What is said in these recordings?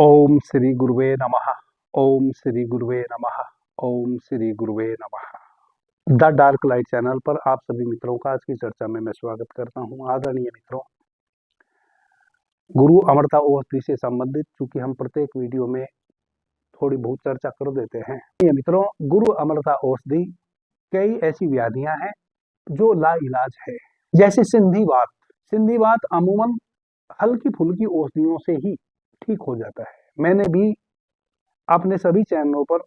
ओम श्री गुरुवे नमः। ओम श्री गुरुवे नमः। ओम श्री गुरुवे नमः। द डार्क लाइट चैनल पर आप सभी मित्रों का आज की चर्चा में मैं स्वागत करता हूं। आदरणीय मित्रों, गुरु अमरता औषधि से संबंधित चूंकि हम प्रत्येक वीडियो में थोड़ी बहुत चर्चा कर देते हैं। ये मित्रों, गुरु अमरता औषधि कई ऐसी व्याधियां हैं जो लाइलाज है, जैसे संधिवात। संधिवात अमूमन हल्की फुल्की औषधियों से ही ठीक हो जाता है। मैंने भी अपने सभी चैनलों पर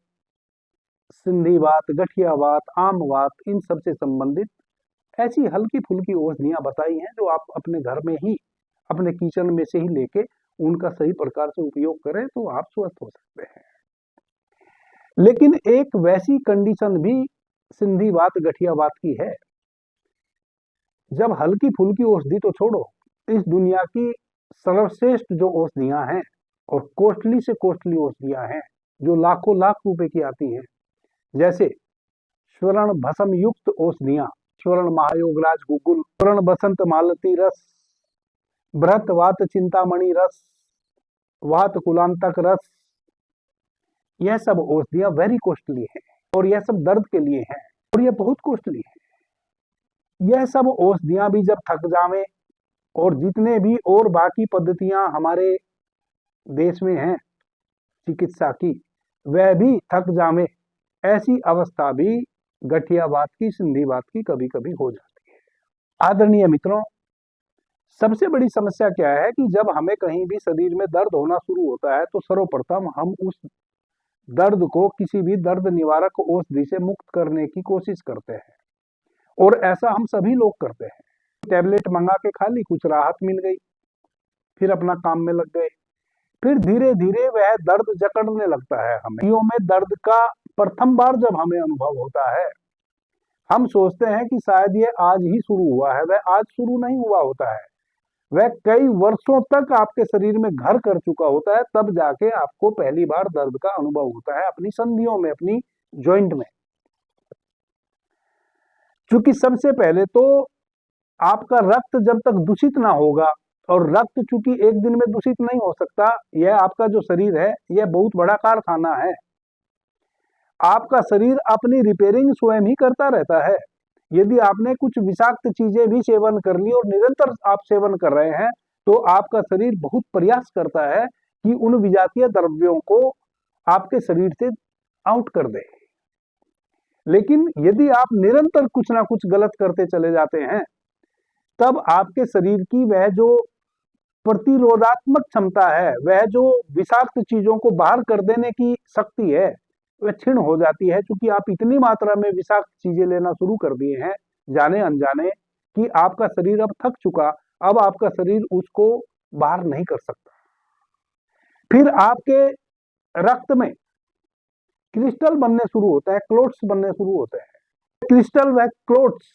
संधिवात, गठियावात, आमवात, इन सब से संबंधित ऐसी हल्की फुल्की औषधियां बताई हैं जो आप अपने घर में ही, अपने किचन में से ही लेके उनका सही प्रकार से उपयोग करें तो आप स्वस्थ हो सकते हैं। लेकिन एक वैसी कंडीशन भी संधिवात, गठियावात की है, जब हल्की फुल्की औषधि तो छोड़ो, इस दुनिया की सर्वश्रेष्ठ जो औषधियां हैं और कॉस्टली से कॉस्टली औषधियां हैं जो लाखों लाख रुपए की आती हैं, जैसे स्वर्ण भस्म युक्त औषधियां, स्वर्ण महायोगराज गुगुल, स्वर्ण बसंत मालती रस, बृहत वात चिंतामणि रस, वात कुलांतक रस, यह सब औषधियां वेरी कॉस्टली हैं और यह सब दर्द के लिए हैं और यह बहुत कॉस्टली है। यह सब औषधियां भी जब थक जावे और जितने भी और बाकी पद्धतियां हमारे देश में हैं चिकित्सा की, वह भी थक जावे, ऐसी अवस्था भी गठियावात की, संधिवात की कभी कभी हो जाती है। आदरणीय मित्रों, सबसे बड़ी समस्या क्या है कि जब हमें कहीं भी शरीर में दर्द होना शुरू होता है तो सर्वप्रथम हम उस दर्द को किसी भी दर्द निवारक औषधि से मुक्त करने की कोशिश करते हैं और ऐसा हम सभी लोग करते हैं। टैबलेट मंगा के खा ली, कुछ राहत मिल गई, फिर अपना काम में लग गए, फिर धीरे धीरे वह दर्द जकड़ने लगता है। हमें में दर्द का प्रथम बार जब हमें अनुभव होता है, हम सोचते हैं कि शायद ये आज ही शुरू हुआ है। वह आज शुरू नहीं हुआ होता है, वह कई वर्षों तक आपके शरीर में घर कर चुका होता है, तब जाके आपको पहली बार दर्द का अनुभव होता है अपनी संधियों में, अपनी जॉइंट में। क्योंकि सबसे पहले तो आपका रक्त जब तक दूषित ना होगा, और रक्त चूंकि एक दिन में दूषित नहीं हो सकता, यह आपका जो शरीर है यह बहुत बड़ा कारखाना है। आपका शरीर अपनी रिपेयरिंग स्वयं ही करता रहता है। यदि आपने कुछ विषाक्त चीजें भी सेवन कर ली और निरंतर आप सेवन कर रहे हैं तो आपका शरीर बहुत प्रयास करता है कि उन विजातीय द्रव्यों को आपके शरीर से आउट कर दे। लेकिन यदि आप निरंतर कुछ ना कुछ गलत करते चले जाते हैं, तब आपके शरीर की वह जो प्रतिरोधात्मक क्षमता है, वह जो विषाक्त चीजों को बाहर कर देने की शक्ति है, वह क्षीण हो जाती है। क्योंकि आप इतनी मात्रा में विषाक्त चीजें लेना शुरू कर दिए हैं जाने अनजाने कि आपका शरीर अब थक चुका, अब आपका शरीर उसको बाहर नहीं कर सकता। फिर आपके रक्त में क्रिस्टल बनने शुरू होते हैं, क्लोट्स बनने शुरू होते हैं। क्रिस्टल व क्लोट्स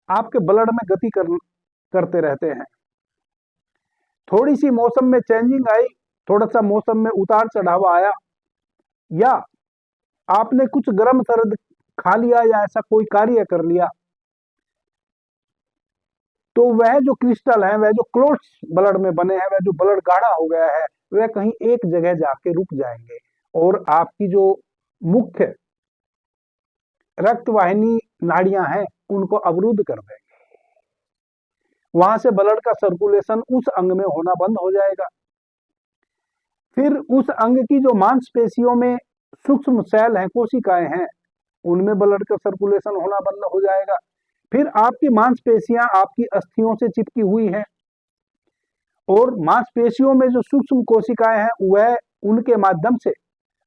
आपके ब्लड में गति करते रहते हैं। थोड़ी सी मौसम में चेंजिंग आई, थोड़ा सा मौसम में उतार चढ़ाव आया, या आपने कुछ गर्म सर्द खा लिया या ऐसा कोई कार्य कर लिया, तो वह जो क्रिस्टल है, वह जो क्लोट्स ब्लड में बने हैं, वह जो ब्लड गाढ़ा हो गया है, वह कहीं एक जगह जाके रुक जाएंगे और आपकी जो मुख्य रक्तवाहिनी नाड़ियां हैं उनको अवरुद्ध कर देंगे। वहां से ब्लड का सर्कुलेशन उस अंग में होना बंद हो जाएगा। फिर उस अंग की जो मांसपेशियों में सूक्ष्म सेल हैं, कोशिकाएं हैं, उनमें ब्लड का सर्कुलेशन होना बंद हो जाएगा। फिर आपकी मांसपेशियां आपकी अस्थियों से चिपकी हुई हैं और मांसपेशियों में जो सूक्ष्म कोशिकाएं हैं वह उनके माध्यम से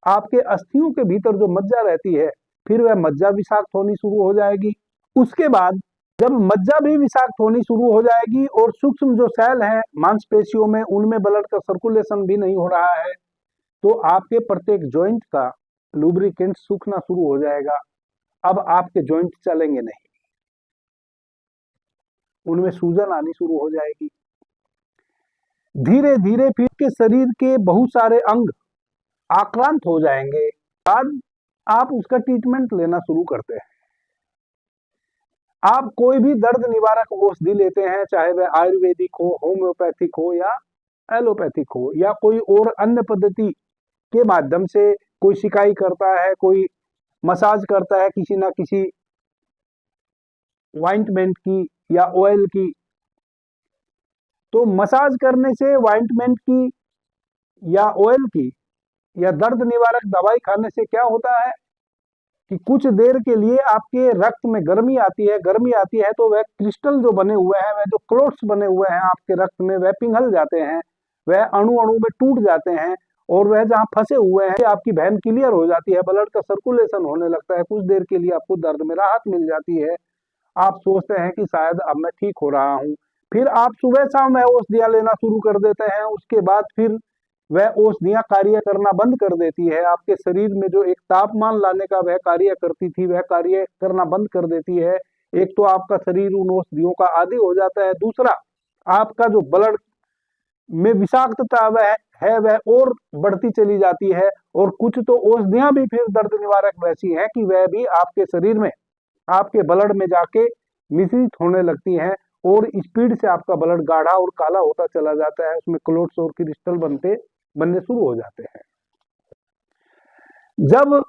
आपके अस्थियों के भीतर जो मज्जा रहती है, फिर वह मज्जा विषाक्त होनी शुरू हो जाएगी। उसके बाद जब मज्जा भी विषाक्त होनी शुरू हो जाएगी और सूक्ष्म जो सेल हैं मांसपेशियों में, उनमें ब्लड का सर्कुलेशन भी नहीं हो रहा है, तो आपके प्रत्येक जॉइंट का लुब्रिकेंट सूखना शुरू हो जाएगा। अब आपके जॉइंट चलेंगे नहीं, उनमें सूजन आनी शुरू हो जाएगी। धीरे धीरे फिर के शरीर के बहुत सारे अंग आक्रांत हो जाएंगे। बाद आप उसका ट्रीटमेंट लेना शुरू करते हैं। आप कोई भी दर्द निवारक औषधि लेते हैं, चाहे वह आयुर्वेदिक हो, होम्योपैथिक हो या एलोपैथिक हो या कोई और अन्य पद्धति के माध्यम से, कोई सिकाई करता है, कोई मसाज करता है किसी ना किसी वाइंटमेंट की या ऑयल की, तो मसाज करने से, वाइंटमेंट की या ऑयल की या दर्द निवारक दवाई खाने से क्या होता है कि कुछ देर के लिए आपके रक्त में गर्मी आती है। गर्मी आती है तो वह क्रिस्टल जो बने हुए हैं, वह जो क्लोट्स बने हुए हैं आपके रक्त में, वह पिघल जाते हैं, वह अणु अणु में टूट जाते हैं, और वह जहां फंसे हुए हैं आपकी वेन क्लियर हो जाती है, ब्लड का सर्कुलेशन होने लगता है, कुछ देर के लिए आपको दर्द में राहत मिल जाती है। आप सोचते हैं कि शायद अब मैं ठीक हो रहा हूँ, फिर आप सुबह शाम वह औषधियां लेना शुरू कर देते हैं। उसके बाद फिर वह औषधियां कार्य करना बंद कर देती है, आपके शरीर में जो एक तापमान लाने का वह कार्य करती थी, वह कार्य करना बंद कर देती है। एक तो आपका शरीर उन औषधियों का आदी हो जाता है, दूसरा आपका जो ब्लड में विषाक्तता वह और बढ़ती चली जाती है। और कुछ तो औषधियां भी फिर दर्द निवारक वैसी हैं कि वह भी आपके शरीर में, आपके ब्लड में जाके मिश्रित होने लगती हैं, और स्पीड से आपका ब्लड गाढ़ा और काला होता चला जाता है, उसमें क्लोट्स और क्रिस्टल बनने शुरू हो जाते हैं। जब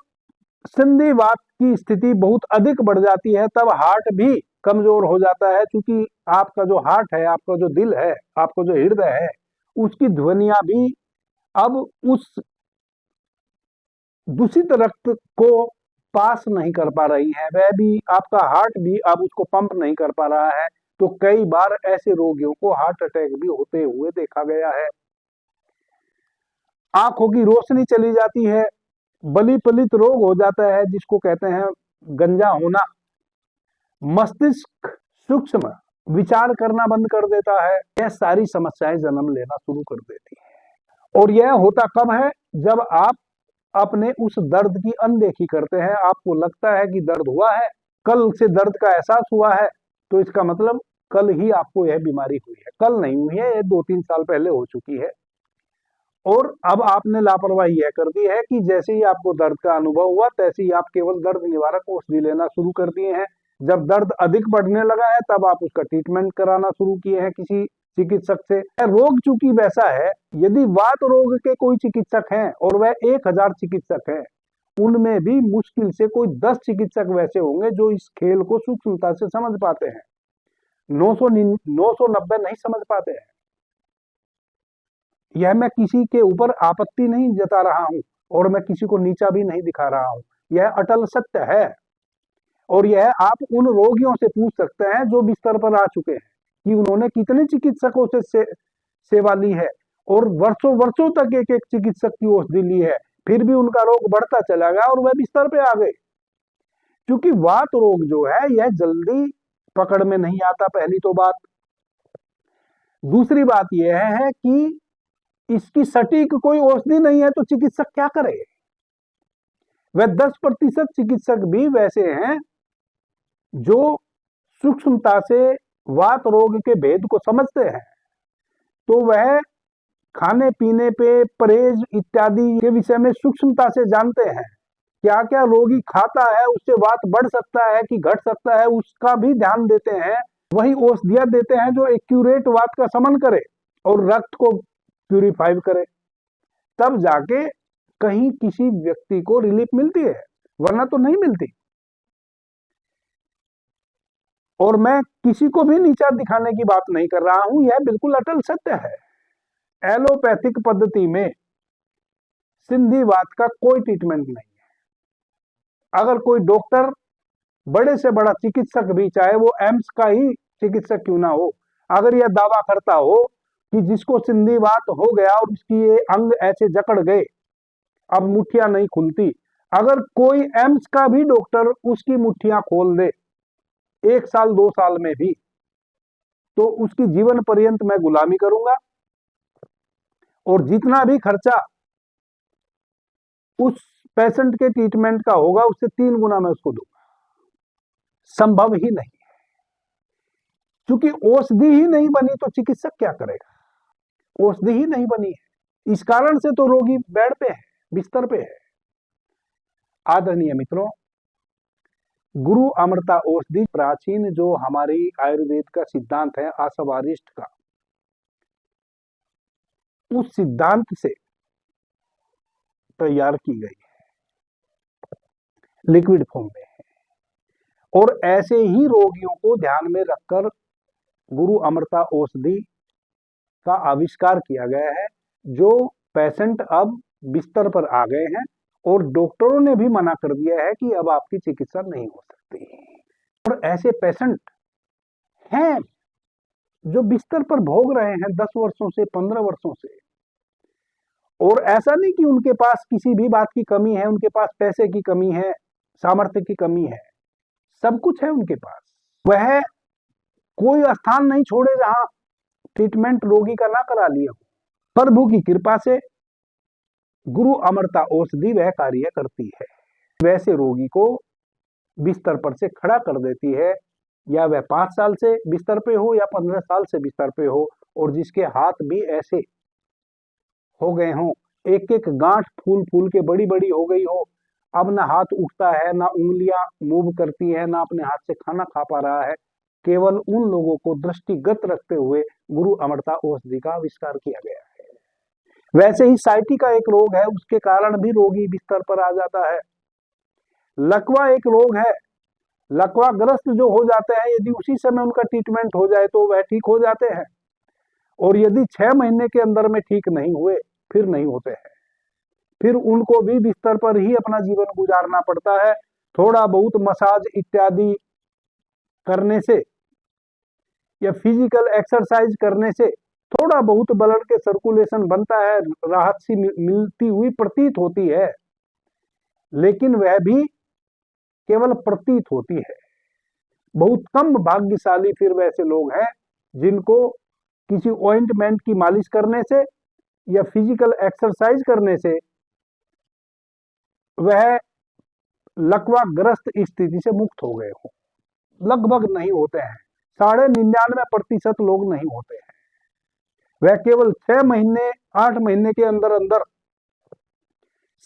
संधिवात की स्थिति बहुत अधिक बढ़ जाती है तब हार्ट भी कमजोर हो जाता है, क्योंकि आपका जो हार्ट है, आपका जो दिल है, आपका जो हृदय है, उसकी ध्वनियां भी अब उस दूषित रक्त को पास नहीं कर पा रही है, वह भी, आपका हार्ट भी अब उसको पंप नहीं कर पा रहा है। तो कई बार ऐसे रोगियों को हार्ट अटैक भी होते हुए देखा गया है। आंखों की रोशनी चली जाती है, बलि पलित रोग हो जाता है जिसको कहते हैं गंजा होना, मस्तिष्क सूक्ष्म विचार करना बंद कर देता है, यह सारी समस्याएं जन्म लेना शुरू कर देती है। और यह होता कब है? जब आप अपने उस दर्द की अनदेखी करते हैं। आपको लगता है कि दर्द हुआ है, कल से दर्द का एहसास हुआ है, तो इसका मतलब कल ही आपको यह बीमारी हुई है, कल नहीं हुई है, यह 2-3 साल पहले हो चुकी है। और अब आपने लापरवाही यह कर दी है कि जैसे ही आपको दर्द का अनुभव हुआ, तैसे ही आप केवल दर्द निवारक औषधि लेना शुरू कर दिए हैं। जब दर्द अधिक बढ़ने लगा है तब आप उसका ट्रीटमेंट कराना शुरू किए हैं किसी चिकित्सक से। रोग चूंकि वैसा है, यदि वात रोग के कोई चिकित्सक हैं और वह 1000 चिकित्सक हैं, उनमें भी मुश्किल से कोई 10 चिकित्सक वैसे होंगे जो इस खेल को सूक्ष्मता से समझ पाते हैं। 990 नहीं समझ पाते हैं। यह मैं किसी के ऊपर आपत्ति नहीं जता रहा हूं और मैं किसी को नीचा भी नहीं दिखा रहा हूं, यह अटल सत्य है। और यह आप उन रोगियों से पूछ सकते हैं जो बिस्तर पर आ चुके हैं कि उन्होंने कितने चिकित्सकों से सेवा ली है और वर्षों वर्षों तक एक एक चिकित्सक की औषधि ली है, फिर भी उनका रोग बढ़ता चला गया और वह बिस्तर पे आ गए। क्योंकि वात रोग जो है यह जल्दी पकड़ में नहीं आता, पहली तो बात। दूसरी बात यह है कि इसकी सटीक कोई औषधि नहीं है, तो चिकित्सक क्या करे? वह 10% चिकित्सक भी वैसे हैं जो सूक्ष्मता से वात रोग के भेद को समझते हैं, तो वह खाने पीने पे परहेज इत्यादि के विषय में सूक्ष्मता से जानते हैं। क्या क्या रोगी खाता है, उससे वात बढ़ सकता है कि घट सकता है, उसका भी ध्यान देते हैं। वही औषधियां देते हैं जो एक्यूरेट वात का शमन करे और रक्त को प्यूरिफाई करे, तब जाके कहीं किसी व्यक्ति को रिलीफ मिलती है, वरना तो नहीं मिलती। और मैं किसी को भी नीचा दिखाने की बात नहीं कर रहा हूं, यह बिल्कुल अटल सत्य है। एलोपैथिक पद्धति में संधिवात का कोई ट्रीटमेंट नहीं है। अगर कोई डॉक्टर, बड़े से बड़ा चिकित्सक भी, चाहे वो एम्स का ही चिकित्सक क्यों ना हो, अगर यह दावा करता हो कि जिसको संधिवात हो गया और उसकी ये अंग ऐसे जकड़ गए, अब मुट्ठियां नहीं खुलती, अगर कोई एम्स का भी डॉक्टर उसकी मुट्ठियां खोल दे 1 साल 2 साल में भी, तो उसकी जीवन पर्यंत मैं गुलामी करूंगा और जितना भी खर्चा उस पेशेंट के ट्रीटमेंट का होगा उससे 3 गुना मैं उसको दूंगा। संभव ही नहीं है, क्योंकि औषधि ही नहीं बनी तो चिकित्सक क्या करेगा? औषधि ही नहीं बनी है, इस कारण से तो रोगी बेड पे है, बिस्तर पे है। आदरणीय मित्रों, गुरु अमृता औषधि प्राचीन जो हमारी आयुर्वेद का सिद्धांत है आशवारिष्ट का, उस सिद्धांत से तैयार की गई है, लिक्विड फॉर्म में है। और ऐसे ही रोगियों को ध्यान में रखकर गुरु अमृता औषधि का आविष्कार किया गया है, जो पेशेंट अब बिस्तर पर आ गए हैं और डॉक्टरों ने भी मना कर दिया है कि अब आपकी चिकित्सा नहीं हो सकती। और ऐसे पेशेंट हैं जो बिस्तर पर भोग रहे हैं 10 वर्षों से, 15 वर्षों से। और ऐसा नहीं कि उनके पास किसी भी बात की कमी है, उनके पास पैसे की कमी है, सामर्थ्य की कमी है, सब कुछ है उनके पास। वह कोई स्थान नहीं छोड़े जहां ट्रीटमेंट रोगी का ना करा लिया हो। प्रभु की कृपा से गुरु अमृता औषधि वह कार्य करती है, वैसे रोगी को बिस्तर पर से खड़ा कर देती है, या वह 5 साल से बिस्तर पे हो या 15 साल से बिस्तर पे हो, और जिसके हाथ भी ऐसे हो गए हों, एक एक गांठ फूल फूल के बड़ी बड़ी हो गई हो, अब ना हाथ उठता है, ना उंगलियां मूव करती है, ना अपने हाथ से खाना खा पा रहा है, केवल उन लोगों को दृष्टिगत रखते हुए गुरु अमृता औषधि का आविष्कार किया गया है। वैसे ही साइटी का एक रोग है, उसके कारण भी रोगी बिस्तर पर आ जाता है। लकवा एक रोग है, लकवा ग्रस्त जो हो जाते हैं, यदि उसी समय उनका ट्रीटमेंट हो जाए तो वह ठीक हो जाते हैं, और यदि 6 महीने के अंदर में ठीक नहीं हुए फिर नहीं होते हैं, फिर उनको भी बिस्तर पर ही अपना जीवन गुजारना पड़ता है। थोड़ा बहुत मसाज इत्यादि करने से या फिजिकल एक्सरसाइज करने से थोड़ा बहुत ब्लड के सर्कुलेशन बनता है, राहत सी मिलती हुई प्रतीत होती है, लेकिन वह भी केवल प्रतीत होती है। बहुत कम भाग्यशाली फिर वैसे लोग हैं जिनको किसी ऑइंटमेंट की मालिश करने से या फिजिकल एक्सरसाइज करने से वह लकवाग्रस्त स्थिति से मुक्त हो गए हो। लगभग नहीं होते हैं, 99.99% लोग नहीं होते हैं। वह केवल 6 महीने 8 महीने के अंदर अंदर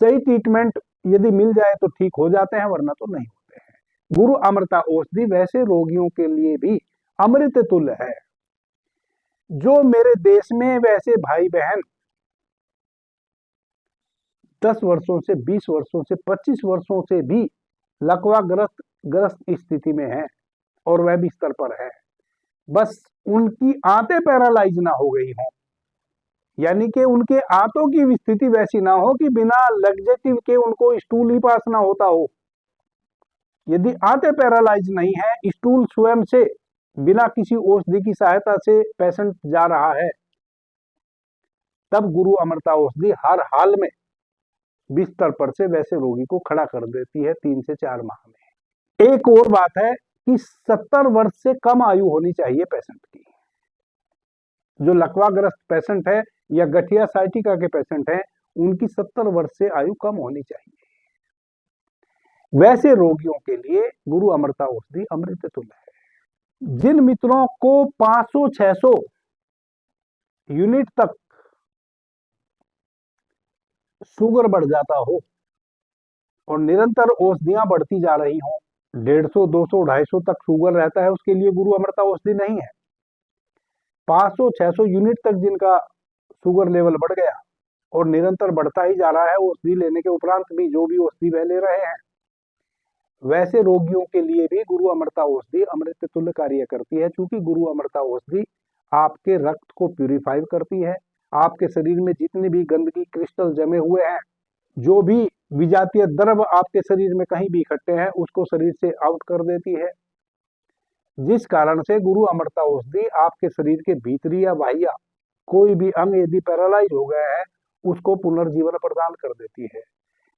सही ट्रीटमेंट यदि मिल जाए तो ठीक हो जाते हैं, वरना तो नहीं होते हैं। गुरु अमृता औषधि वैसे रोगियों के लिए भी अमृत तुल्य है। जो मेरे देश में वैसे भाई बहन 10 वर्षों से, 20 वर्षों से, 25 वर्षों से भी लकवाग्रस्त स्थिति में है और वह बिस्तर पर है, बस उनकी आंतें पैरालाइज ना हो गई हों, यानी कि उनके आंतों की स्थिति वैसी ना हो कि बिना लग्जेटिव के उनको स्टूल ही पास ना होता हो। यदि आंतें पैरालाइज नहीं है, स्टूल स्वयं से बिना किसी औषधि की सहायता से पेशेंट जा रहा है, तब गुरु अमृता औषधि हर हाल में बिस्तर पर से वैसे रोगी को खड़ा कर देती है 3 से 4 माह में। एक और बात है कि 70 वर्ष से कम आयु होनी चाहिए पेशेंट की। जो लकवाग्रस्त पेशेंट है या गठिया साइटिका के पेशेंट हैं, उनकी 70 वर्ष से आयु कम होनी चाहिए। वैसे रोगियों के लिए गुरु अमृता औषधि अमृत तुल्य है। जिन मित्रों को 500-600 यूनिट तक शुगर बढ़ जाता हो और निरंतर औषधियां बढ़ती जा रही हो, 150, 200, 250 तक शुगर रहता है, उसके लिए गुरु अमृता औषधि नहीं है। 500-600 यूनिट तक जिनका शुगर लेवल बढ़ गया और निरंतर बढ़ता ही जा रहा है औषधि लेने के उपरांत भी, जो भी औषधि वह ले रहे हैं, वैसे रोगियों के लिए भी गुरु अमृता औषधि अमृत तुल्य कार्य करती है। क्योंकि गुरु अमृता औषधि आपके रक्त को प्यूरिफाई करती है, आपके शरीर में जितनी भी गंदगी क्रिस्टल जमे हुए हैं, जो भी विजातीय द्रव आपके शरीर में कहीं भी इकट्ठे हैं, उसको शरीर से आउट कर देती है, जिस कारण से गुरु अमृता औषधि आपके शरीर के भीतरी या बाह्य कोई भी अंग यदि पैरालाइज हो गया है, उसको पुनर्जीवन प्रदान कर देती है।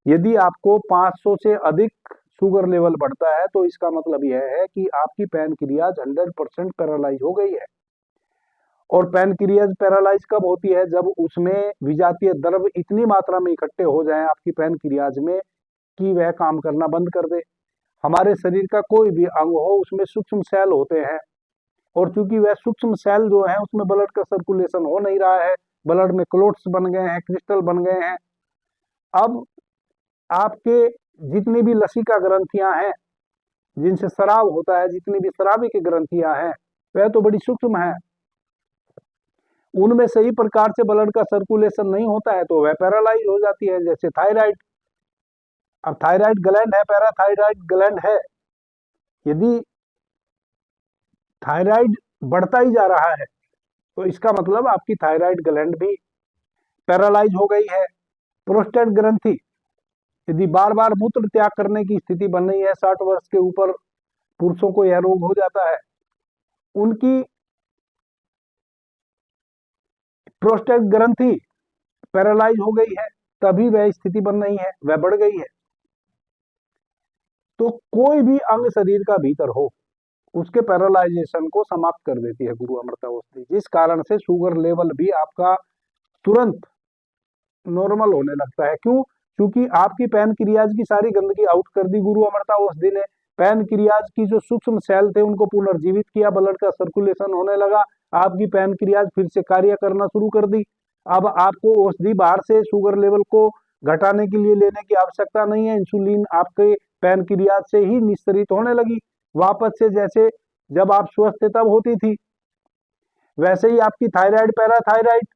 यदि आपको 500 से अधिक शुगर लेवल बढ़ता है तो इसका मतलब यह है कि आपकी पैनक्रियाज 100% पैरालाइज हो गई है। और पैनक्रियाज पैरालाइज कब होती है? जब उसमें विजातीय द्रव इतनी मात्रा में इकट्ठे हो जाएं आपकी पैनक्रियाज में कि वह काम करना बंद कर दे। हमारे शरीर का कोई भी अंग हो, उसमें सूक्ष्म सेल होते हैं, और चूंकि वह सूक्ष्म सेल जो है उसमें ब्लड का सर्कुलेशन हो नहीं रहा है, ब्लड में क्लोट्स बन गए हैं, क्रिस्टल बन गए हैं। अब आपके जितनी भी लसिका ग्रंथियां हैं जिनसे स्राव होता है, जितनी भी स्रावी की ग्रंथियां हैं, वह तो बड़ी सूक्ष्म है, उनमें सही प्रकार से ब्लड का सर्कुलेशन नहीं होता है तो वह पैरालाइज हो जाती है। जैसे थायराइड, अब थायराइड ग्लैंड है, पैराथायराइड ग्लैंड है, यदि थायराइड बढ़ता ही जा रहा है तो इसका मतलब आपकी थायराइड ग्लैंड भी पैरालाइज हो गई है। प्रोस्टेट ग्रंथि, यदि बार बार मूत्र त्याग करने की स्थिति बन रही है, 60 वर्ष के ऊपर पुरुषों को यह रोग हो जाता है, उनकी प्रोस्टेट ग्रंथि पैरालाइज हो गई है, तभी वह स्थिति बन रही है, वह बढ़ गई है। तो कोई भी अंग शरीर का भीतर हो, उसके पैरालाइजेशन को समाप्त कर देती है गुरु अमृता औषधि, जिस कारण से शुगर लेवल भी आपका तुरंत नॉर्मल होने लगता है। क्यों? क्योंकि आपकी पैनक्रियाज की सारी गंदगी आउट कर दी गुरु अमृता औषधि ने। पैनक्रियाज की जो सूक्ष्म सेल थे उनको पुनर्जीवित किया, ब्लड का सर्कुलेशन होने लगा, आपकी पैनक्रियाज फिर से कार्य करना शुरू कर दी। अब आपको औषधि बाहर से शुगर लेवल को घटाने के लिए लेने की आवश्यकता नहीं है, इंसुलिन आपके पैनक्रियाज से ही निस्सरित होने लगी वापस से। जैसे जब आप स्वस्थ थे तब होती थी, वैसे ही आपकी थायराइड, पैराथायराइड,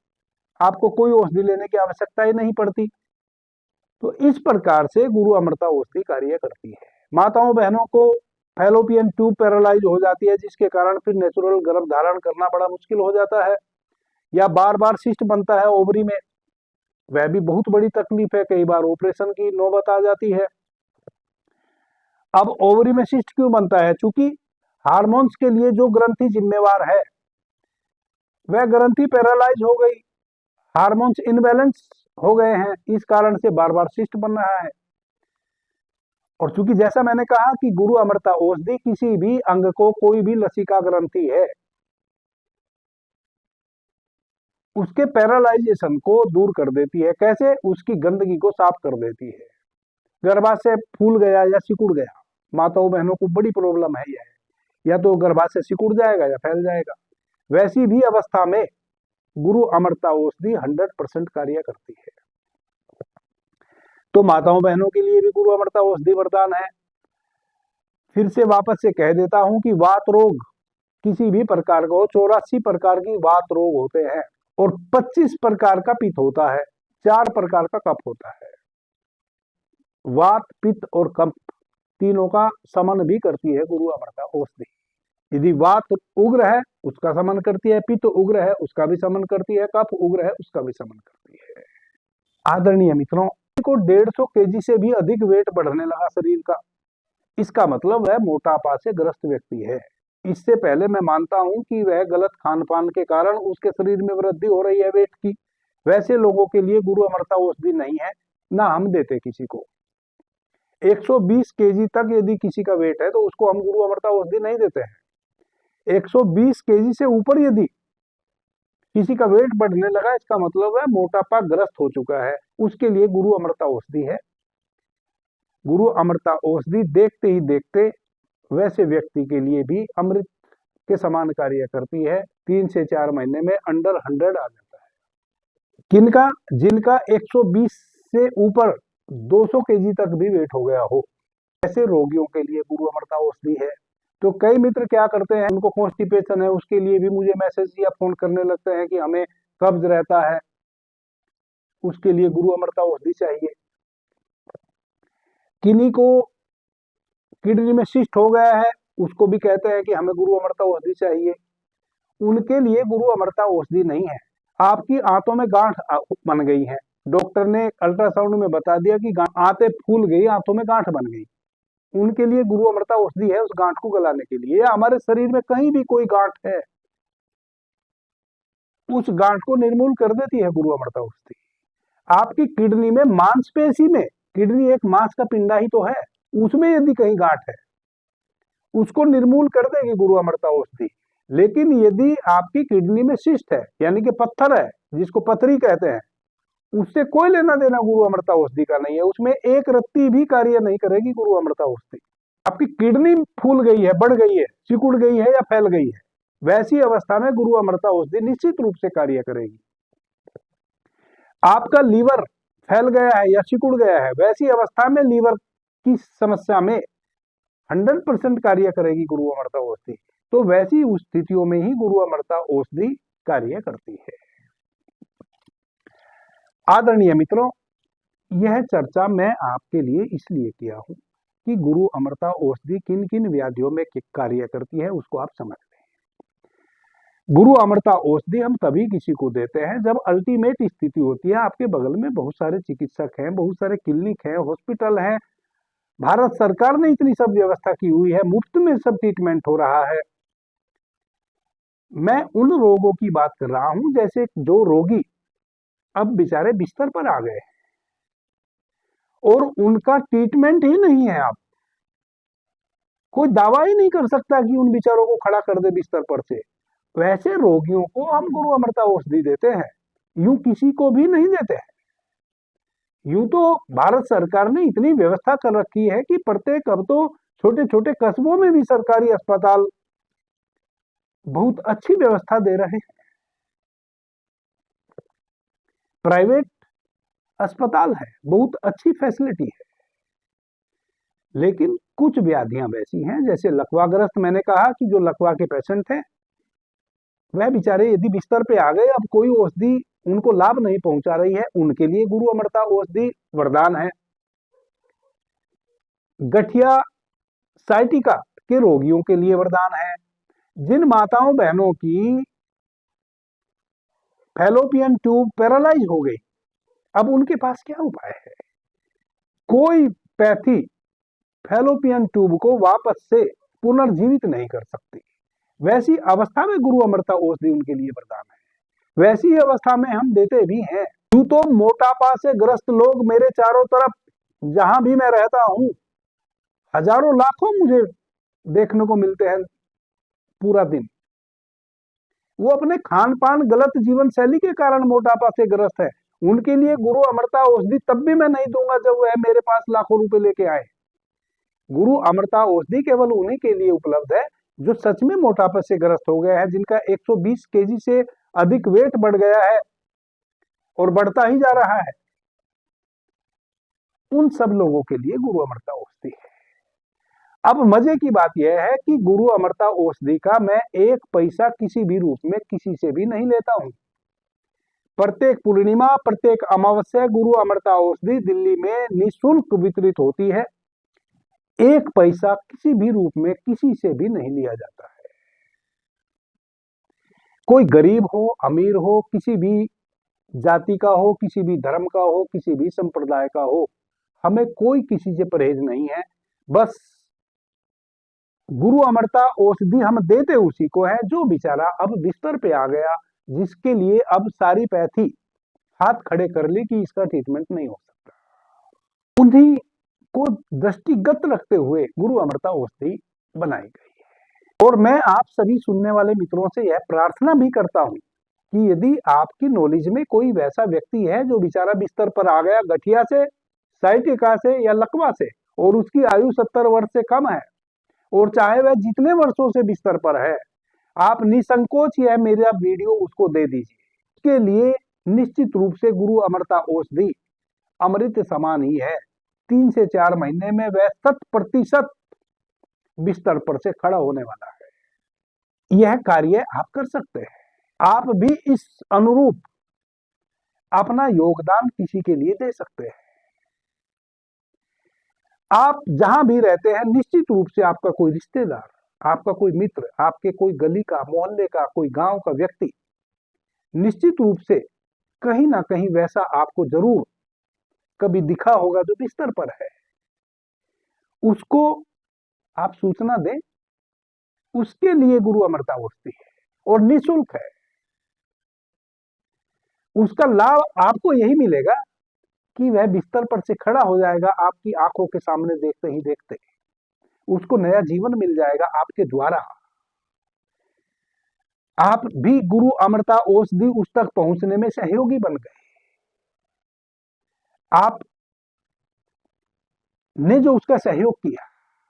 आपको कोई औषधि लेने की आवश्यकता ही नहीं पड़ती। तो इस प्रकार से गुरु अमृता औषधि कार्य करती है। माताओं बहनों को फैलोपियन ट्यूब पैरालाइज हो जाती है, जिसके कारण फिर नेचुरल गर्भ धारण करना बड़ा मुश्किल हो जाता है, या बार बार सिस्ट बनता है ओवरी में, वह भी बहुत बड़ी तकलीफ है, कई बार ऑपरेशन की नौबत आ जाती है। अब ओवरी में सिस्ट क्यों बनता है? चूंकि हार्मोन्स के लिए जो ग्रंथि जिम्मेवार है वह ग्रंथि पैरालाइज हो गई, हार्मोन्स इनबैलेंस हो गए हैं, इस कारण से बार बार सिस्ट बन रहा है। और चूंकि जैसा मैंने कहा कि गुरु अमृता औषधि किसी भी अंग को, कोई भी लसिका ग्रंथि है उसके पैरालाइजेशन को दूर कर देती है। कैसे? उसकी गंदगी को साफ कर देती है। गर्भाशय फूल गया या सिकुड़ गया, माताओं बहनों को बड़ी प्रॉब्लम है यह, या तो गर्भाशय सिकुड़ जाएगा या फैल जाएगा। वैसी भी अवस्था में गुरु अमृता औषधि 100% कार्य करती है। तो माताओं बहनों के लिए भी गुरु अमृता औषधि वरदान है। फिर से वापस से कह देता हूं कि वात रोग किसी भी प्रकार का हो, 84 प्रकार की वात रोग होते हैं और 25 प्रकार का पित्त होता है, 4 प्रकार का कफ होता है। वात, पित्त और कफ तीनों का समन भी करती है गुरु अमृता औषधि। यदि वात उग्र है उसका समन करती है, पित्त उग्र है उसका भी समन करती है, कफ उग्र है उसका भी समन करती है। आदरणीय मित्रों, को 150 केजी से भी अधिक वेट बढ़ने लगा शरीर का, इसका मतलब वह मोटापा से ग्रस्त व्यक्ति है। इससे पहले मैं मानता हूं कि वह गलत खान पान के कारण उसके शरीर में वृद्धि हो रही है वेट की। वैसे लोगों के लिए गुरु अमृता औषधि नहीं है, ना हम देते किसी को। 120 केजी तक यदि किसी का वेट है तो उसको हम गुरु अमृता औषधि नहीं देते हैं। 120 केजी से ऊपर यदि किसी का वेट बढ़ने लगा, इसका मतलब है मोटापा ग्रस्त हो चुका है, उसके लिए गुरु अमृता औषधि है। गुरु अमृता औषधि देखते ही देखते वैसे व्यक्ति के लिए भी अमृत के समान कार्य करती है। 3 से 4 महीने में अंडर 100 आ जाता है। किनका? जिनका 120 से ऊपर 200 केजी तक भी वेट हो गया हो, ऐसे रोगियों के लिए गुरु अमृता औषधि है। तो कई मित्र क्या करते हैं, उनको कॉन्स्टिपेशन है, उसके लिए भी मुझे मैसेज या फोन करने लगते हैं कि हमें कब्ज रहता है, उसके लिए गुरु अमृता औषधि चाहिए। किन्हीं को किडनी में सिस्ट हो गया है, उसको भी कहते हैं कि हमें गुरु अमृता औषधि चाहिए। उनके लिए गुरु अमृता औषधि नहीं है। आपकी आंतों में गांठ बन गई है, डॉक्टर ने अल्ट्रासाउंड में बता दिया कि आंतें फूल गई, आंतों में गांठ बन गई, उनके लिए गुरु अमृता औषधि है उस गांठ को गलाने के लिए। या हमारे शरीर में कहीं भी कोई गांठ है, उस गांठ को निर्मूल कर देती है गुरु अमृता औषधि। आपकी किडनी में मांसपेशी में, किडनी एक मांस का पिंडा ही तो है, उसमें यदि कहीं गांठ है उसको निर्मूल कर देगी गुरु अमृता औषधि। लेकिन यदि आपकी किडनी में सिस्ट है, यानी कि पत्थर है, जिसको पथरी कहते हैं, उससे कोई लेना देना गुरु अमृता औषधि का नहीं है, उसमें एक रत्ती भी कार्य नहीं करेगी गुरु अमृता औषधि। आपकी किडनी फूल गई है, बढ़ गई है, सिकुड़ गई है या फैल गई है, वैसी अवस्था में गुरु अमृता औषधि निश्चित रूप से कार्य करेगी। आपका लीवर फैल गया है या सिकुड़ गया है, वैसी अवस्था में लीवर की समस्या में 100% कार्य करेगी गुरु अमृता औषधि। तो वैसी स्थितियों में ही गुरु अमृता औषधि कार्य करती है। आदरणीय मित्रों, यह चर्चा मैं आपके लिए इसलिए किया हूं कि गुरु अमृता औषधि किन किन व्याधियों में कार्य करती है उसको आप समझ लें। गुरु अमृता औषधि हम तभी किसी को देते हैं जब अल्टीमेट स्थिति होती है, आपके बगल में बहुत सारे चिकित्सक हैं, बहुत सारे क्लिनिक हैं, हॉस्पिटल हैं, भारत सरकार ने इतनी सब व्यवस्था की हुई है, मुफ्त में सब ट्रीटमेंट हो रहा है। मैं उन रोगों की बात कर रहा हूं जैसे जो रोगी अब बेचारे बिस्तर पर आ गए और उनका ट्रीटमेंट ही नहीं है। आप कोई दावा ही नहीं कर सकता कि उन बेचारों को खड़ा कर दे बिस्तर पर से। वैसे रोगियों को हम गुरु अमृता औषधि देते हैं, यूं किसी को भी नहीं देते हैं। यूं तो भारत सरकार ने इतनी व्यवस्था कर रखी है कि प्रत्येक अब तो छोटे छोटे कस्बों में भी सरकारी अस्पताल बहुत अच्छी व्यवस्था दे रहे हैं। प्राइवेट अस्पताल है, बहुत अच्छी फैसिलिटी है। लेकिन कुछ व्याधियां वैसी हैं, जैसे लकवाग्रस्त, मैंने कहा कि जो लकवा के पेशेंट हैं वह बेचारे यदि बिस्तर पे आ गए, अब कोई औषधि उनको लाभ नहीं पहुंचा रही है, उनके लिए गुरु अमृता औषधि वरदान है। गठिया साइटिका के रोगियों के लिए वरदान है। जिन माताओं बहनों की फैलोपियन ट्यूब पैरालाइज हो गई, अब उनके पास क्या उपाय है? कोई पैथी फैलोपियन ट्यूब को वापस से पुनर्जीवित नहीं कर सकती। वैसी अवस्था में गुरु अमृता औषधि उनके लिए वरदान है। वैसी अवस्था में हम देते भी हैं। यूं तो मोटापा से ग्रस्त लोग मेरे चारों तरफ जहां भी मैं रहता हूं, हजारों लाखों मुझे देखने को मिलते हैं पूरा दिन। वो अपने खान पान, गलत जीवन शैली के कारण मोटापा से ग्रस्त है। उनके लिए गुरु अमृता औषधि तब भी मैं नहीं दूंगा जब वह मेरे पास लाखों रुपए लेके आए। गुरु अमृता औषधि केवल उन्हीं के लिए उपलब्ध है जो सच में मोटापा से ग्रस्त हो गया है, जिनका 120 केजी से अधिक वेट बढ़ गया है और बढ़ता ही जा रहा है। उन सब लोगों के लिए गुरु अमृता औषधि है। अब मजे की बात यह है कि गुरु अमृता औषधि का मैं एक पैसा किसी भी रूप में किसी से भी नहीं लेता हूं। प्रत्येक पूर्णिमा, प्रत्येक अमावस्या गुरु अमृता औषधि दिल्ली में निःशुल्क वितरित होती है। एक पैसा किसी भी रूप में किसी से भी नहीं लिया जाता है। कोई गरीब हो, अमीर हो, किसी भी जाति का हो, किसी भी धर्म का हो, किसी भी संप्रदाय का हो, हमें कोई किसी से परहेज नहीं है। बस गुरु अमृता औषधि हम देते उसी को है जो बेचारा अब बिस्तर पे आ गया, जिसके लिए अब सारी पैथी हाथ खड़े कर ली कि इसका ट्रीटमेंट नहीं हो सकता। उन्हीं को दृष्टिगत रखते हुए गुरु अमृता औषधि बनाई गई है। और मैं आप सभी सुनने वाले मित्रों से यह प्रार्थना भी करता हूं कि यदि आपकी नॉलेज में कोई वैसा व्यक्ति है जो बेचारा बिस्तर पर आ गया गठिया से, साइटिका से या लकवा से, और उसकी आयु 70 वर्ष से कम है, और चाहे वह जितने वर्षों से बिस्तर पर है, आप निसंकोच यह मेरा वीडियो उसको दे दीजिए। इसके लिए निश्चित रूप से गुरु अमृता औषधि अमृत समान ही है। 3 से 4 महीने में वह 100% बिस्तर पर से खड़ा होने वाला है। यह कार्य आप कर सकते हैं। आप भी इस अनुरूप अपना योगदान किसी के लिए दे सकते हैं। आप जहां भी रहते हैं, निश्चित रूप से आपका कोई रिश्तेदार, आपका कोई मित्र, आपके कोई गली का, मोहल्ले का, कोई गांव का व्यक्ति निश्चित रूप से कहीं ना कहीं वैसा आपको जरूर कभी दिखा होगा जो बिस्तर पर है। उसको आप सूचना दें। उसके लिए गुरु अमृता औषधि है और निःशुल्क है। उसका लाभ आपको यही मिलेगा कि वह बिस्तर पर से खड़ा हो जाएगा आपकी आंखों के सामने, देखते ही देखते उसको नया जीवन मिल जाएगा आपके द्वारा। आप भी गुरु अमृता औषधि उस तक पहुंचने में सहयोगी बन गए। आप ने जो उसका सहयोग किया,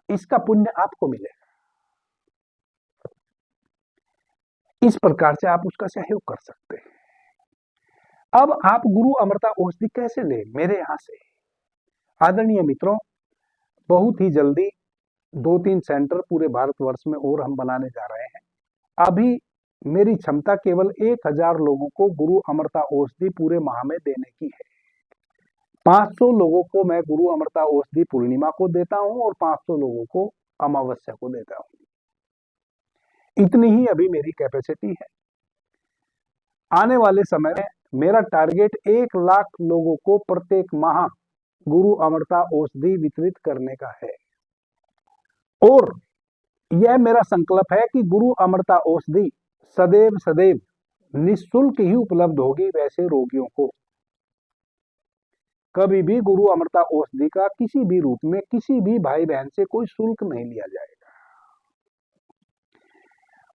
इसका पुण्य आपको मिलेगा। इस प्रकार से आप उसका सहयोग कर सकते हैं। अब आप गुरु अमृता औषधि कैसे लें मेरे यहां से? आदरणीय मित्रों, बहुत ही जल्दी 2-3 सेंटर पूरे भारतवर्ष में और हम बनाने जा रहे हैं। अभी मेरी क्षमता केवल 1000 लोगों को गुरु अमृता औषधि पूरे माह में देने की है। 500 लोगों को मैं गुरु अमृता औषधि पूर्णिमा को देता हूं और 500 लोगों को अमावस्या को देता हूं। इतनी ही अभी मेरी कैपेसिटी है। आने वाले समय में मेरा टारगेट 1 लाख लोगों को प्रत्येक माह गुरु अमृता औषधि वितरित करने का है और यह मेरा संकल्प है कि गुरु अमृता औषधि सदैव सदैव निःशुल्क ही उपलब्ध होगी वैसे रोगियों को। कभी भी गुरु अमृता औषधि का किसी भी रूप में किसी भी भाई बहन से कोई शुल्क नहीं लिया जाएगा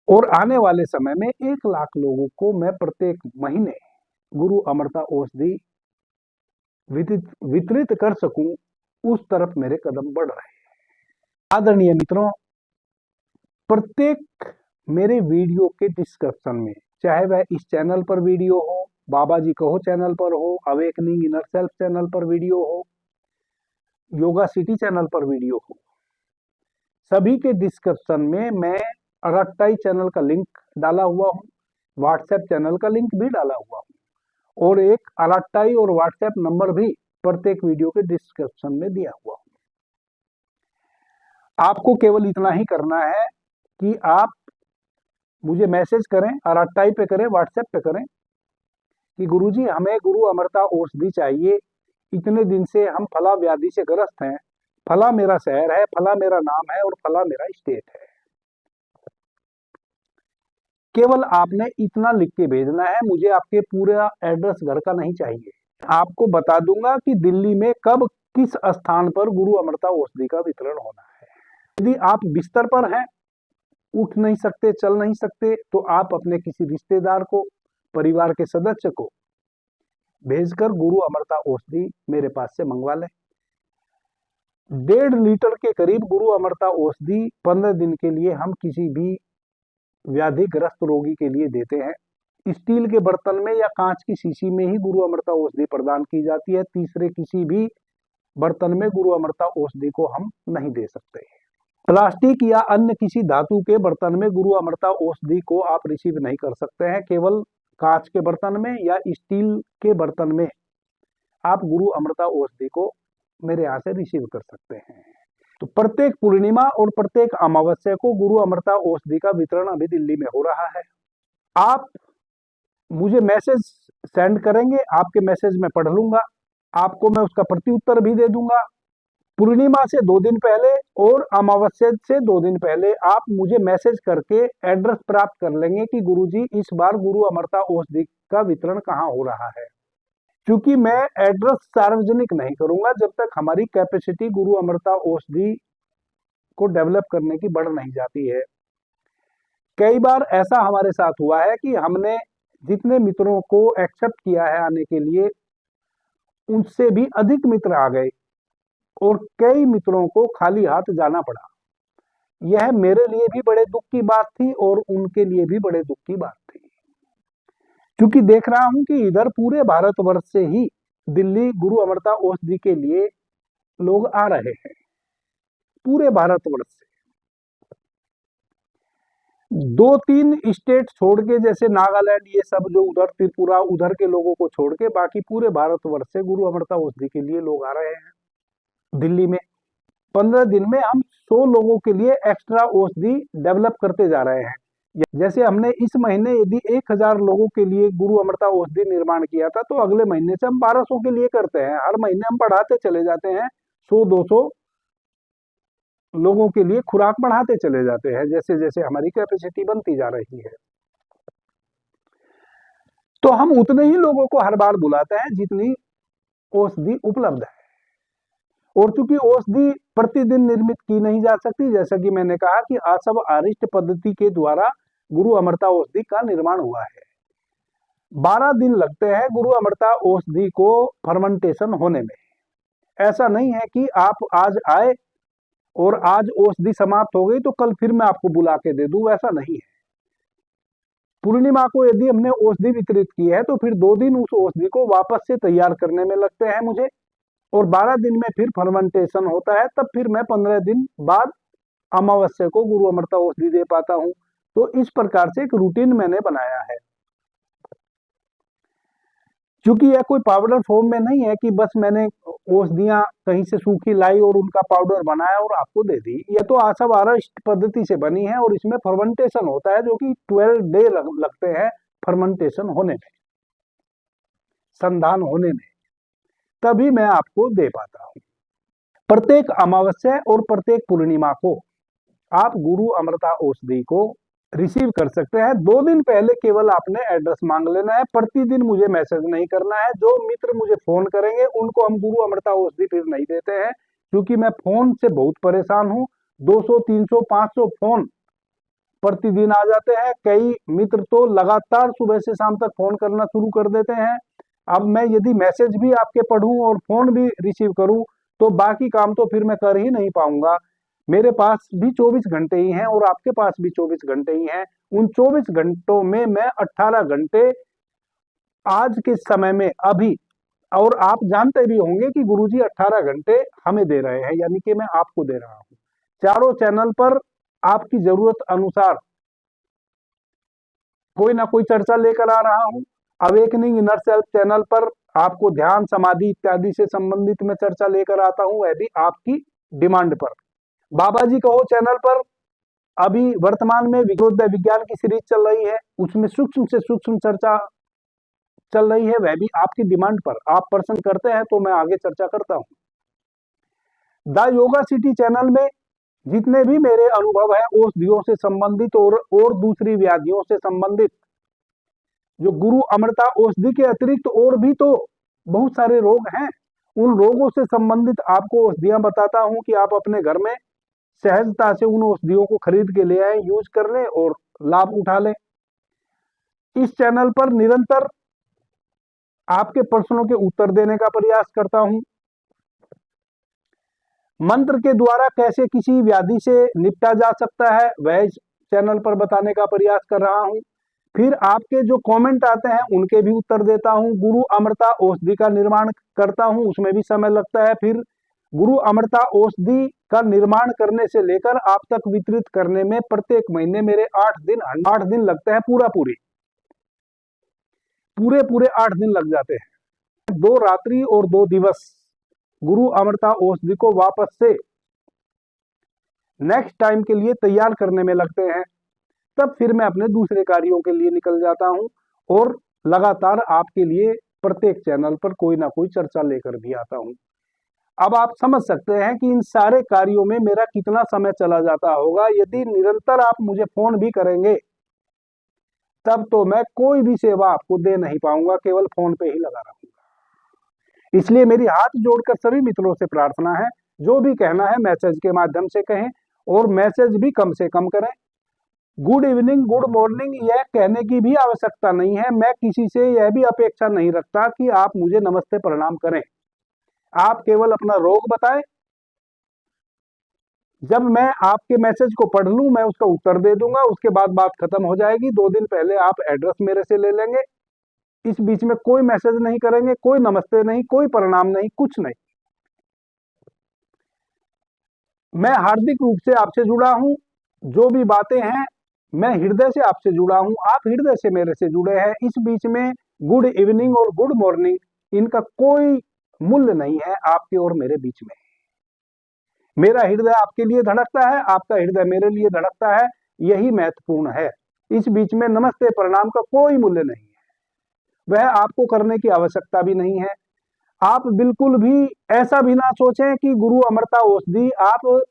और आने वाले समय में 1 लाख लोगों को मैं प्रत्येक महीने गुरु अमृता औषधि वितरित कर सकूं, उस तरफ मेरे कदम बढ़ रहे हैं। आदरणीय मित्रों, प्रत्येक मेरे वीडियो के डिस्क्रिप्शन में, चाहे वह इस चैनल पर वीडियो हो, बाबा जी कहो चैनल पर हो, अवेकनिंग इनर सेल्फ चैनल पर वीडियो हो, योगा सिटी चैनल पर वीडियो हो, सभी के डिस्क्रिप्शन में मैं अराट्टाई चैनल का लिंक डाला हुआ हूँ, व्हाट्सएप चैनल का लिंक भी डाला हुआ हूँ और एक अराट्टाई और व्हाट्सएप नंबर भी प्रत्येक वीडियो के डिस्क्रिप्शन में दिया हुआ हूँ। आपको केवल इतना ही करना है कि आप मुझे मैसेज करें, अराट्टाई पे करें, व्हाट्सएप पे करें कि गुरुजी हमें गुरु अमृता औषधि चाहिए, इतने दिन से हम फला व्याधि से ग्रस्त हैं, फला मेरा शहर है, फला मेरा नाम है और फला मेरा स्टेट है। केवल आपने इतना लिख के भेजना है, मुझे आपके पूरा एड्रेस घर का नहीं चाहिए। आपको बता दूंगा कि दिल्ली में कब किस स्थान पर गुरु अमृता औषधि का वितरण होना है। यदि आप बिस्तर पर हैं, उठ नहीं सकते, चल नहीं सकते, तो आप अपने किसी रिश्तेदार को, परिवार के सदस्य को भेजकर गुरु अमृता औषधि मेरे पास से मंगवा लें। 1.5 लीटर के करीब गुरु अमृता औषधि 15 दिन के लिए हम किसी भी व्याधिग्रस्त रोगी के लिए देते हैं। स्टील के बर्तन में या कांच की शीशी में ही गुरु अमृता औषधि प्रदान की जाती है। तीसरे किसी भी बर्तन में गुरु अमृता औषधि को हम नहीं दे सकते। प्लास्टिक या अन्य किसी धातु के बर्तन में गुरु अमृता औषधि को आप रिसीव नहीं कर सकते हैं। केवल कांच के बर्तन में या स्टील के बर्तन में आप गुरु अमृता औषधि को मेरे यहाँ से रिसीव कर सकते हैं। तो प्रत्येक पूर्णिमा और प्रत्येक अमावस्या को गुरु अमृता औषधि का वितरण अभी दिल्ली में हो रहा है। आप मुझे मैसेज सेंड करेंगे, आपके मैसेज में पढ़ लूंगा, आपको मैं उसका प्रत्युत्तर भी दे दूंगा। पूर्णिमा से 2 दिन पहले और अमावस्या से 2 दिन पहले आप मुझे मैसेज करके एड्रेस प्राप्त कर लेंगे कि गुरुजी इस बार गुरु अमृता औषधि का वितरण कहाँ हो रहा है। क्योंकि मैं एड्रेस सार्वजनिक नहीं करूंगा जब तक हमारी कैपेसिटी गुरु अमृता औषधि को डेवलप करने की बढ़ नहीं जाती है। कई बार ऐसा हमारे साथ हुआ है कि हमने जितने मित्रों को एक्सेप्ट किया है आने के लिए, उनसे भी अधिक मित्र आ गए और कई मित्रों को खाली हाथ जाना पड़ा। यह मेरे लिए भी बड़े दुख की बात थी और उनके लिए भी बड़े दुख की बात थी, क्योंकि देख रहा हूं कि इधर पूरे भारतवर्ष से ही दिल्ली गुरु अमृता औषधि के लिए लोग आ रहे हैं, पूरे भारतवर्ष से। 2-3 स्टेट छोड़ के, जैसे नागालैंड, ये सब जो उधर त्रिपुरा, उधर के लोगों को छोड़ के बाकी पूरे भारतवर्ष से गुरु अमृता औषधि के लिए लोग आ रहे हैं दिल्ली में। 15 दिन में हम 100 लोगों के लिए एक्स्ट्रा औषधि डेवलप करते जा रहे हैं। जैसे हमने इस महीने यदि 1000 लोगों के लिए गुरु अमृता औषधि निर्माण किया था, तो अगले महीने से हम 1200 के लिए करते हैं। हर महीने हम बढ़ाते चले जाते हैं, 100-200 लोगों के लिए खुराक बढ़ाते चले जाते हैं, जैसे जैसे हमारी कैपेसिटी बनती जा रही है। तो हम उतने ही लोगों को हर बार बुलाते हैं जितनी औषधि उपलब्ध है। और चूंकि औषधि प्रतिदिन निर्मित की नहीं जा सकती, जैसा कि मैंने कहा कि आसव आरिष्ट पद्धति के द्वारा गुरु अमृता औषधि का निर्माण हुआ है। 12 दिन लगते हैं गुरु अमृता औषधि को फर्मेंटेशन होने में। ऐसा नहीं है कि आप आज आए और आज औषधि समाप्त हो गई तो कल फिर मैं आपको बुला के दे दूं, ऐसा नहीं है। पूर्णिमा को यदि हमने औषधि वितरित की है तो फिर 2 दिन उस औषधि को वापस से तैयार करने में लगते हैं मुझे, और 12 दिन में फिर फर्मेंटेशन होता है। तब फिर मैं 15 दिन बाद अमावस्या को गुरु अमृता औषधि दे पाता हूँ। तो इस प्रकार से एक रूटीन मैंने बनाया है। क्योंकि यह कोई पाउडर फॉर्म में नहीं है कि बस मैंने औषधियां कहीं से सूखी लाई और उनका पाउडर बनाया और आपको दे दी। यह तो आशा वारस्ट पद्धति से बनी है और इसमें फर्मेंटेशन होता है, जो कि 12 डे लगते हैं फर्मेंटेशन होने में, संधान होने में, तभी मैं आपको दे पाता हूं। प्रत्येक अमावस्या और प्रत्येक पूर्णिमा को आप गुरु अमृता औषधि को रिसीव कर सकते हैं। 2 दिन पहले केवल आपने एड्रेस मांग लेना है, प्रतिदिन मुझे मैसेज नहीं करना है। जो मित्र मुझे फोन करेंगे उनको हम गुरु अमृता औषधि फिर नहीं देते हैं, क्योंकि मैं फोन से बहुत परेशान हूं। 200, 300, 500 फोन प्रतिदिन आ जाते हैं। कई मित्र तो लगातार सुबह से शाम तक फोन करना शुरू कर देते हैं। अब मैं यदि मैसेज भी आपके पढ़ूं और फोन भी रिसीव करूं तो बाकी काम तो फिर मैं कर ही नहीं पाऊंगा। मेरे पास भी 24 घंटे ही हैं और आपके पास भी 24 घंटे ही हैं। उन 24 घंटों में मैं 18 घंटे आज के समय में अभी, और आप जानते भी होंगे कि गुरुजी 18 घंटे हमें दे रहे हैं, यानी कि मैं आपको दे रहा हूं। चारों चैनल पर आपकी जरूरत अनुसार कोई ना कोई चर्चा लेकर आ रहा हूं। अवेकनिंग इनर सेल्फ चैनल पर आपको ध्यान, समाधि इत्यादि से संबंधित मैं चर्चा लेकर आता हूं, वह भी आपकी डिमांड पर। बाबा जी कहो चैनल पर अभी वर्तमान में विज्ञान विज्ञान की सीरीज चल रही है, उसमें सूक्ष्म से सूक्ष्म चर्चा चल रही है, वह भी आपकी डिमांड पर। आप पसंद करते हैं तो मैं आगे चर्चा करता हूं। द योगा सिटी चैनल में जितने भी मेरे अनुभव है औषधियों से संबंधित और दूसरी व्याधियों से संबंधित, जो गुरु अमृता औषधि के अतिरिक्त और भी तो बहुत सारे रोग हैं, उन रोगों से संबंधित आपको औषधियां बताता हूं कि आप अपने घर में सहजता से उन औषधियों को खरीद के ले आए, यूज कर लें और लाभ उठा लें। इस चैनल पर निरंतर आपके प्रश्नों के उत्तर देने का प्रयास करता हूं। मंत्र के द्वारा कैसे किसी व्याधि से निपटा जा सकता है वह इस चैनल पर बताने का प्रयास कर रहा हूं। फिर आपके जो कमेंट आते हैं उनके भी उत्तर देता हूं। गुरु अमृता औषधि का निर्माण करता हूं, उसमें भी समय लगता है। फिर गुरु अमृता औषधि का निर्माण करने से लेकर आप तक वितरित करने में प्रत्येक महीने मेरे 8 दिन लगते हैं। पूरे 8 दिन लग जाते हैं। 2 रात्रि और 2 दिवस गुरु अमृता औषधि को वापस से नेक्स्ट टाइम के लिए तैयार करने में लगते हैं। तब फिर मैं अपने दूसरे कार्यों के लिए निकल जाता हूं और लगातार आपके लिए प्रत्येक चैनल पर कोई ना कोई चर्चा लेकर भी आता हूं। अब आप समझ सकते हैं कि इन सारे कार्यों में मेरा कितना समय चला जाता होगा। यदि निरंतर आप मुझे फोन भी करेंगे तब तो मैं कोई भी सेवा आपको दे नहीं पाऊंगा, केवल फोन पे ही लगा रहूंगा। इसलिए मेरी हाथ जोड़कर सभी मित्रों से प्रार्थना है, जो भी कहना है मैसेज के माध्यम से कहें और मैसेज भी कम से कम करें। गुड इवनिंग, गुड मॉर्निंग यह कहने की भी आवश्यकता नहीं है। मैं किसी से यह भी अपेक्षा नहीं रखता कि आप मुझे नमस्ते प्रणाम करें। आप केवल अपना रोग बताएं, जब मैं आपके मैसेज को पढ़ लूं मैं उसका उत्तर दे दूंगा, उसके बाद बात खत्म हो जाएगी। 2 दिन पहले आप एड्रेस मेरे से ले लेंगे। इस बीच में कोई मैसेज नहीं करेंगे, कोई नमस्ते नहीं, कोई प्रणाम नहीं, कुछ नहीं। मैं हार्दिक रूप से आपसे जुड़ा हूं। जो भी बातें हैं मैं हृदय से आपसे जुड़ा हूं, आप हृदय से मेरे से जुड़े हैं। इस बीच में गुड इवनिंग और गुड मॉर्निंग इनका कोई मूल्य नहीं है आपके और मेरे बीच में। मेरा हृदय आपके लिए धड़कता है, आपका हृदय मेरे लिए धड़कता है, यही महत्वपूर्ण है। इस बीच में नमस्ते प्रणाम का कोई मूल्य नहीं है, वह आपको करने की आवश्यकता भी नहीं है। आप बिल्कुल भी ऐसा भी ना सोचें कि गुरु अमृता औषधि आप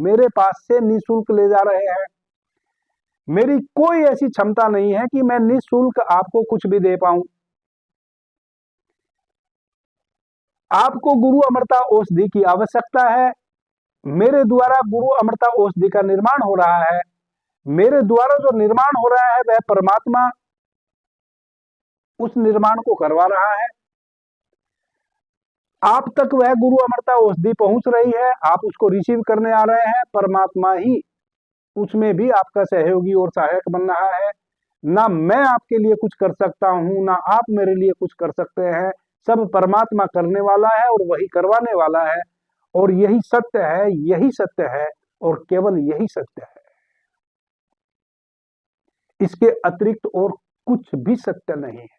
मेरे पास से निःशुल्क ले जा रहे हैं। मेरी कोई ऐसी क्षमता नहीं है कि मैं निःशुल्क आपको कुछ भी दे पाऊं। आपको गुरु अमृता औषधि की आवश्यकता है। मेरे द्वारा गुरु अमृता औषधि का निर्माण हो रहा है। मेरे द्वारा जो निर्माण हो रहा है वह परमात्मा उस निर्माण को करवा रहा है। आप तक वह गुरु अमृता औषधि पहुंच रही है, आप उसको रिसीव करने आ रहे हैं। परमात्मा ही उसमें भी आपका सहयोगी और सहायक बन रहा है। ना मैं आपके लिए कुछ कर सकता हूं, ना आप मेरे लिए कुछ कर सकते हैं। सब परमात्मा करने वाला है और वही करवाने वाला है। और यही सत्य है, यही सत्य है और केवल यही सत्य है। इसके अतिरिक्त और कुछ भी सत्य नहीं है।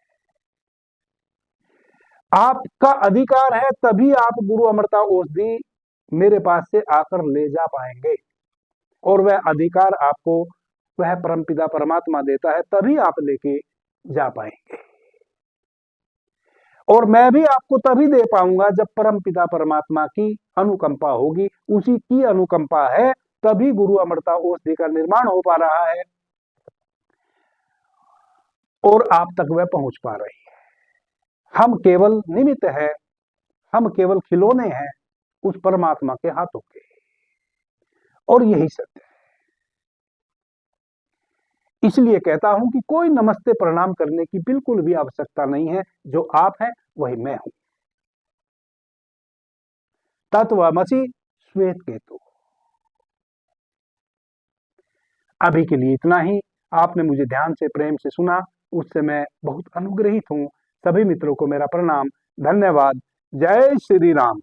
आपका अधिकार है, तभी आप गुरु अमृता औषधि मेरे पास से आकर ले जा पाएंगे, और वह अधिकार आपको वह परमपिता परमात्मा देता है, तभी आप लेके जा पाएंगे। और मैं भी आपको तभी दे पाऊंगा जब परमपिता परमात्मा की अनुकंपा होगी। उसी की अनुकंपा है, तभी गुरु अमृता औषधि का निर्माण हो पा रहा है और आप तक वह पहुंच पा रही है। हम केवल निमित्त है, हम केवल खिलौने हैं उस परमात्मा के हाथों के, और यही सत्य है। इसलिए कहता हूं कि कोई नमस्ते प्रणाम करने की बिल्कुल भी आवश्यकता नहीं है। जो आप हैं वही मैं हूं। तत्वमसि श्वेत केतु। अभी के लिए इतना ही। आपने मुझे ध्यान से प्रेम से सुना, उससे मैं बहुत अनुग्रहित हूं। सभी मित्रों को मेरा प्रणाम, धन्यवाद। जय श्री राम।